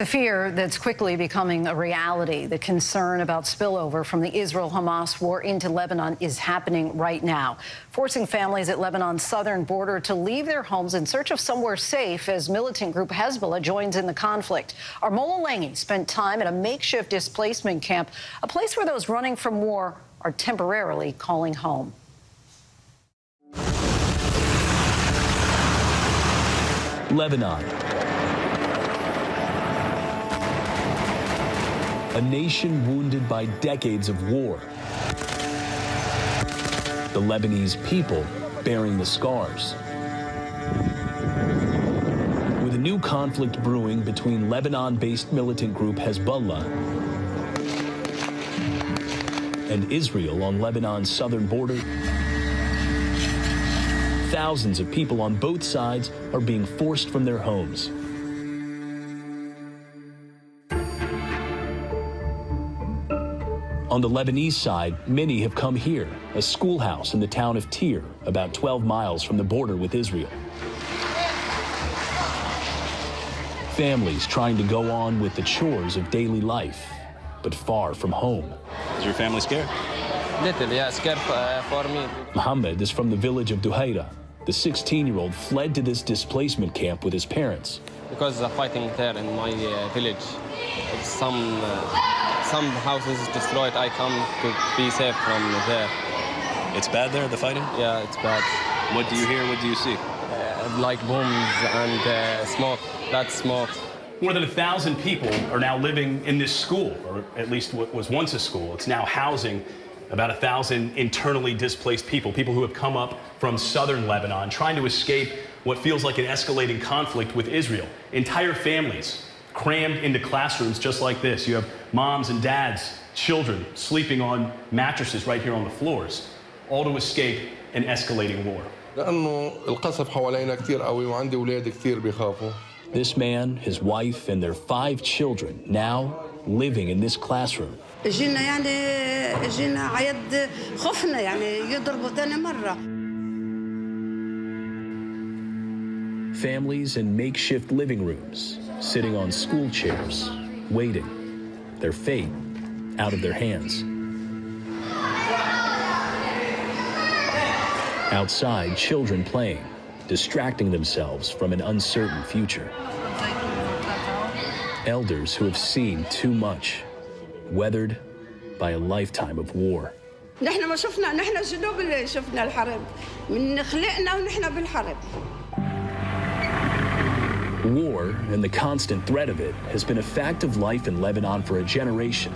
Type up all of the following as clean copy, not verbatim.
The fear that's quickly becoming a reality, the concern about spillover from the Israel-Hamas war into Lebanon is happening right now, forcing families at Lebanon's southern border to leave their homes in search of somewhere safe as militant group Hezbollah joins in the conflict. Armola Langi spent time at a makeshift displacement camp, a place where those running from war are temporarily calling home. Lebanon. A nation wounded by decades of war. The Lebanese people bearing the scars. With a new conflict brewing between Lebanon-based militant group Hezbollah and Israel on Lebanon's southern border, thousands of people on both sides are being forced from their homes. On the Lebanese side, many have come here, a schoolhouse in the town of Tyre, about 12 miles from the border with Israel. Families trying to go on with the chores of daily life, but far from home. Is your family scared? Little, yeah, scared for me. Mohammed is from the village of Duhaira. The 16-year-old fled to this displacement camp with his parents. Because of the fighting there in my village, some houses destroyed. I come to be safe from there. It's bad there, the fighting? Yeah, it's bad. What do you hear? What do you see? Like bombs and smoke. That's smoke. More than 1,000 people are now living in this school, or at least what was once a school. It's now housing about 1,000 internally displaced people who have come up from southern Lebanon, trying to escape what feels like an escalating conflict with Israel. Entire families crammed into classrooms just like this. You have moms and dads, children sleeping on mattresses right here on the floors, all to escape an escalating war. لأنه القصف حوالينا كتير قوي وعندي أولاد كتير بيخافوا. This man, his wife, and their 5 children now living in this classroom. جينا عيد خفنا يضربوا ثاني مرة. Families in makeshift living rooms, sitting on school chairs, waiting, their fate out of their hands. Outside, children playing, distracting themselves from an uncertain future. Elders who have seen too much, weathered by a lifetime of war. نحن ما شفنا نحن جنوب اللي شفنا الحرب من خلقنا ونحن بالحرب. War and the constant threat of it has been a fact of life in Lebanon for a generation.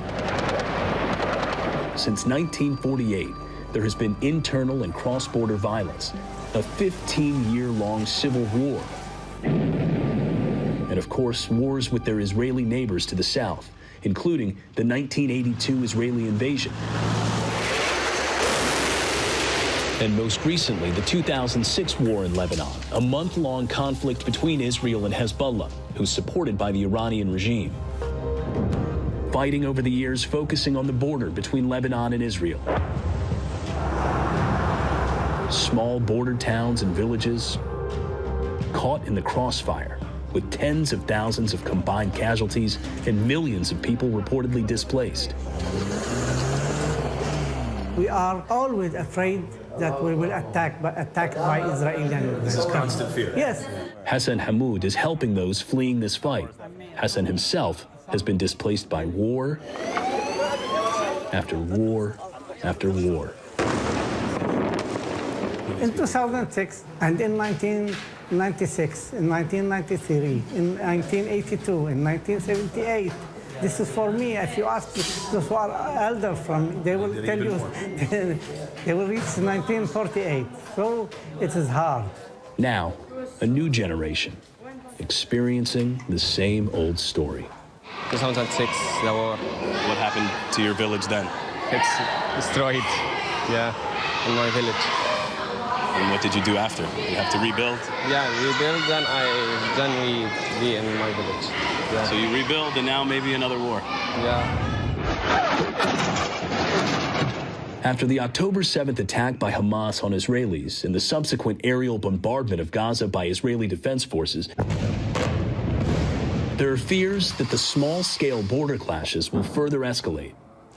Since 1948, there has been internal and cross-border violence, a 15-year-long civil war, and of course, wars with their Israeli neighbors to the south, including the 1982 Israeli invasion. And most recently, the 2006 war in Lebanon, a month-long conflict between Israel and Hezbollah, who's supported by the Iranian regime. Fighting over the years, focusing on the border between Lebanon and Israel. Small border towns and villages caught in the crossfire, with tens of thousands of combined casualties and millions of people reportedly displaced. We are always afraid that we will attacked by Israelis. This is constant fear. Yes. Hassan Hamoud is helping those fleeing this fight. Hassan himself has been displaced by war after war after war. In 2006 and in 1996, in 1993, in 1982, in 1978. This is for me. If you ask those who are elder from, they will tell you they will reach 1948. So it is hard. Now, a new generation experiencing the same old story. 2006, the war. What happened to your village then? It's destroyed, yeah, in my village. And what did you do after? You have to rebuild? Yeah, rebuild, then we be in my village. Yeah. So you rebuild, and now maybe another war. Yeah. After the October 7th attack by Hamas on Israelis and the subsequent aerial bombardment of Gaza by Israeli defense forces, There are fears that the small-scale border clashes will further escalate.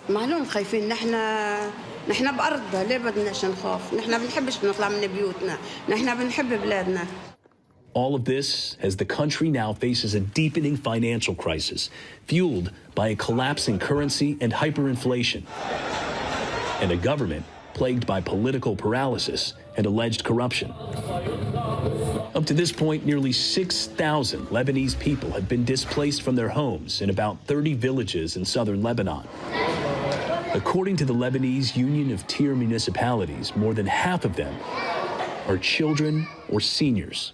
معلوم خايفين نحن بأرضنا ليه بدناش نخاف نحن بنحبش نطلع من بيوتنا نحن بنحب بلادنا. All of this as the country now faces a deepening financial crisis fueled by a collapsing currency and hyperinflation, and a government plagued by political paralysis and alleged corruption. Up to this point, nearly 6,000 Lebanese people have been displaced from their homes in about 30 villages in southern Lebanon. According to the Lebanese Union of Tier Municipalities, more than half of them are children or seniors.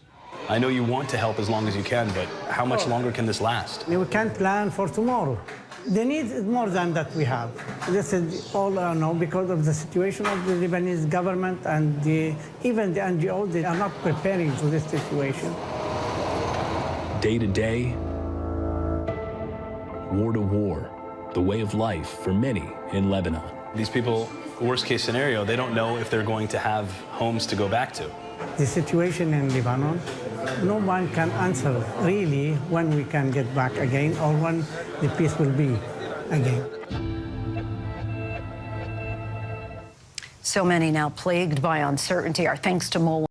I know you want to help as long as you can, but how much longer can this last? We can't plan for tomorrow. The need is more than that we have. This is all I know because of the situation of the Lebanese government and even the NGOs, they are not preparing for this situation. Day to day, war to war, the way of life for many in Lebanon. These people, worst case scenario, they don't know if they're going to have homes to go back to. The situation in Lebanon, no one can answer really when we can get back again or when the peace will be again. So many now plagued by uncertainty. Our thanks to Mola.